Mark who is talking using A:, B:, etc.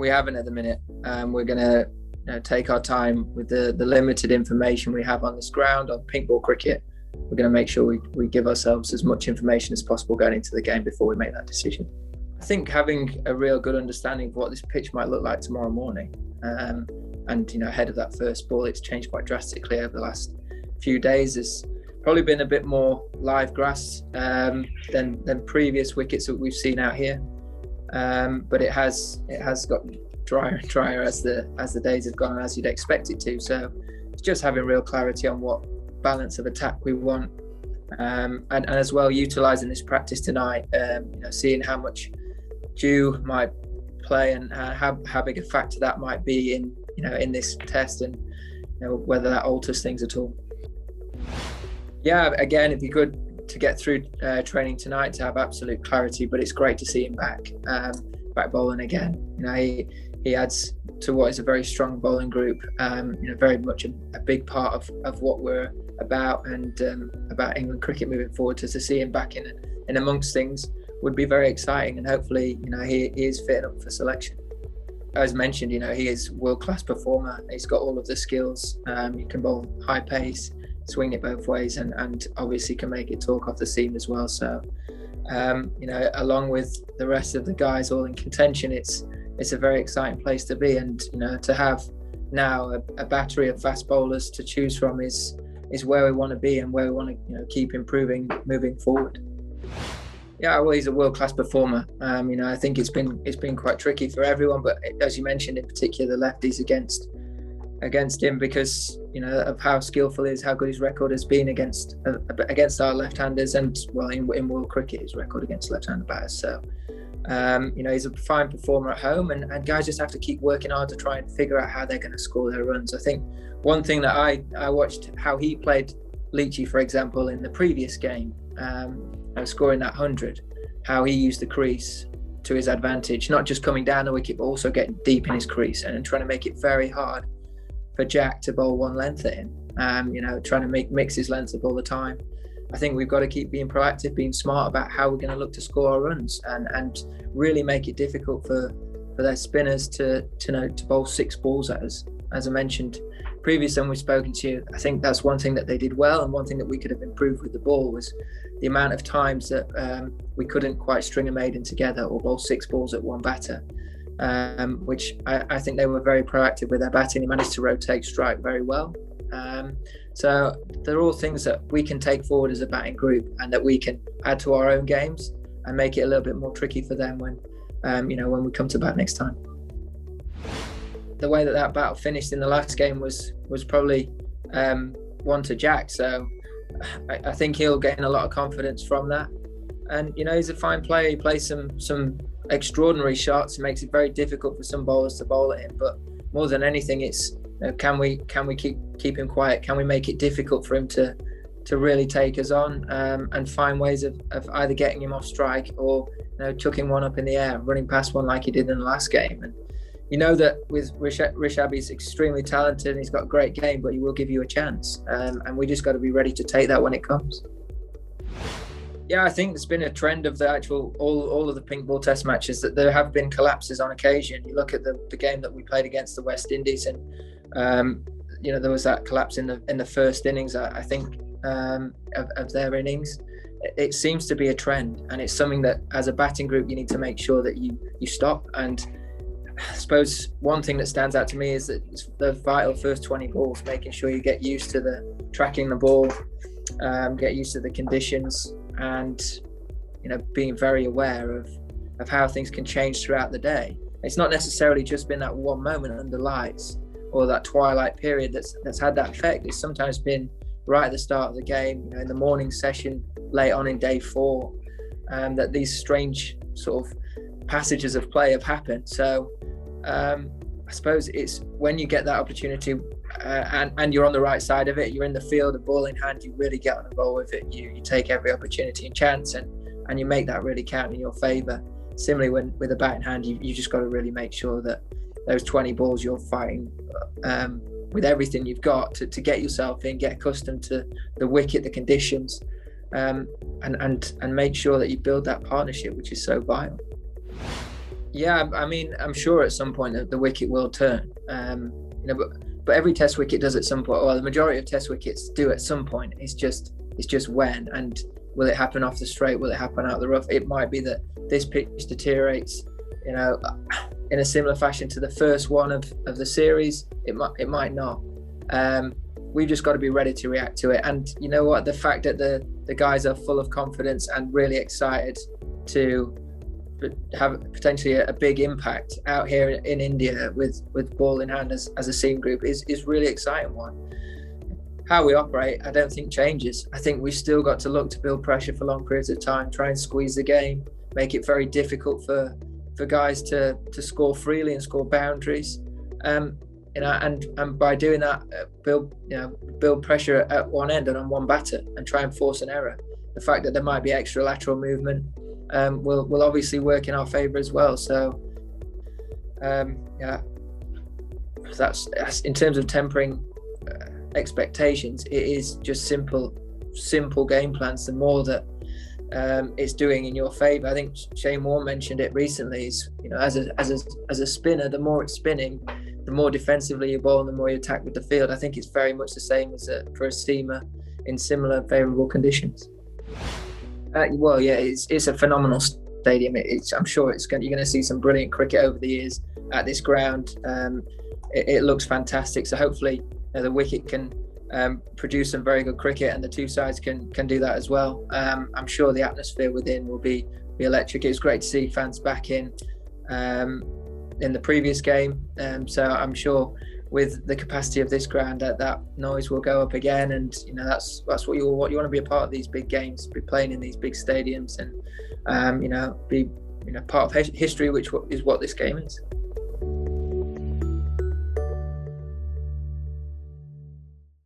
A: we haven't at the minute. We're going to take our time with the limited information we have on this ground, on pink ball cricket. We're going to make sure we give ourselves as much information as possible going into the game before we make that decision. I think having a real good understanding of what this pitch might look like tomorrow morning, and ahead of that first ball, it's changed quite drastically over the last few days. There's probably been a bit more live grass than previous wickets that we've seen out here, but it has got drier and drier as the days have gone, as you'd expect it to. So it's just having real clarity on what balance of attack we want, and as well utilising this practice tonight, seeing how much dew might play and how big a factor that might be in this test, and whether that alters things at all. Yeah, again, it'd be good to get through training tonight to have absolute clarity, but it's great to see him back bowling again. He adds to what is a very strong bowling group, very much a big part of what we're about, and about England cricket moving forward. To see him back in amongst things would be very exciting, and hopefully he is fit up for selection. As mentioned, he is a world-class performer. He's got all of the skills. He can bowl high pace, swing it both ways, and obviously can make it talk off the seam as well. So along with the rest of the guys all in contention, it's a very exciting place to be, and to have now a battery of fast bowlers to choose from is where we want to be, and where we want to keep improving moving forward. Yeah, well, he's a world-class performer. I think it's been quite tricky for everyone, but as you mentioned, in particular the lefties against him, because of how skillful he is, how good his record has been against our left-handers, and in world cricket his record against left-handed batters. So he's a fine performer at home, and guys just have to keep working hard to try and figure out how they're going to score their runs. I think one thing that I watched how he played Leachy, for example, in the previous game, scoring that 100, how he used the crease to his advantage, not just coming down the wicket but also getting deep in his crease and trying to make it very hard for Jack to bowl one length at him, trying to mix his lengths up all the time. I think we've got to keep being proactive, being smart about how we're going to look to score our runs, and really make it difficult for their spinners to bowl six balls at us. As I mentioned previously when we've spoken to you, I think that's one thing that they did well, and one thing that we could have improved with the ball was the amount of times that we couldn't quite string a maiden together or bowl six balls at one batter, which I think they were very proactive with their batting. They managed to rotate strike very well. So they're all things that we can take forward as a batting group, and that we can add to our own games and make it a little bit more tricky for them when we come to bat next time. The way that battle finished in the last game was probably one to Jack, so I think he'll gain a lot of confidence from that. And he's a fine player. He plays some extraordinary shots. It makes it very difficult for some bowlers to bowl at him, but more than anything, it's can we keep him quiet? Can we make it difficult for him to really take us on, and find ways of either getting him off strike or chucking one up in the air, running past one like he did in the last game. And that with Rishabh, he's extremely talented and he's got a great game, but he will give you a chance, and we just got to be ready to take that when it comes. Yeah, I think there's been a trend of the actual all of the pink ball test matches that there have been collapses on occasion. You look at the game that we played against the West Indies, and there was that collapse in the first innings, I think, of their innings. It seems to be a trend, and it's something that as a batting group you need to make sure that you stop. And I suppose one thing that stands out to me is that it's the vital first 20 balls, making sure you get used to the tracking the ball, get used to the conditions, and being very aware of how things can change throughout the day. It's not necessarily just been that one moment under lights or that twilight period that's had that effect. It's sometimes been right at the start of the game, in the morning session, late on in day 4, that these strange sort of passages of play have happened. So I suppose it's when you get that opportunity and you're on the right side of it, you're in the field, a ball in hand, you really get on a roll with it. You take every opportunity and chance, and you make that really count in your favour. Similarly, with a bat in hand, you just got to really make sure that those 20 balls you're fighting with everything you've got to get yourself in, get accustomed to the wicket, the conditions, and make sure that you build that partnership, which is so vital. Yeah, I mean, I'm sure at some point that the wicket will turn. But every test wicket does at some point. Well, the majority of test wickets do at some point. It's just when, and will it happen off the straight? Will it happen out the rough? It might be that this pitch deteriorates, in a similar fashion to the first one of the series. It might not. We've just got to be ready to react to it. And you know what? The fact that the guys are full of confidence and really excited to have potentially a big impact out here in India with ball in hand as a seam group is really exciting one. How we operate, I don't think changes. I think we've still got to look to build pressure for long periods of time, try and squeeze the game, make it very difficult for guys to score freely and score boundaries. And by doing that, build pressure at one end and on one batter and try and force an error. The fact that there might be extra lateral movement will obviously work in our favour as well. So that's in terms of tempering expectations. It is just simple game plans. The more that it's doing in your favour. I think Shane Warne mentioned it recently. Is as a spinner, the more it's spinning, the more defensively you bowl and the more you attack with the field. I think it's very much the same as for a seamer in similar favourable conditions. It's a phenomenal stadium. I'm sure you're going to see some brilliant cricket over the years at this ground. It looks fantastic. So hopefully the wicket can produce some very good cricket, and the two sides can do that as well. I'm sure the atmosphere within will be electric. It was great to see fans back in the previous game. So I'm sure with the capacity of this ground, that noise will go up again, and that's what you want to be a part of these big games, be playing in these big stadiums, and be part of history, which is what this game is.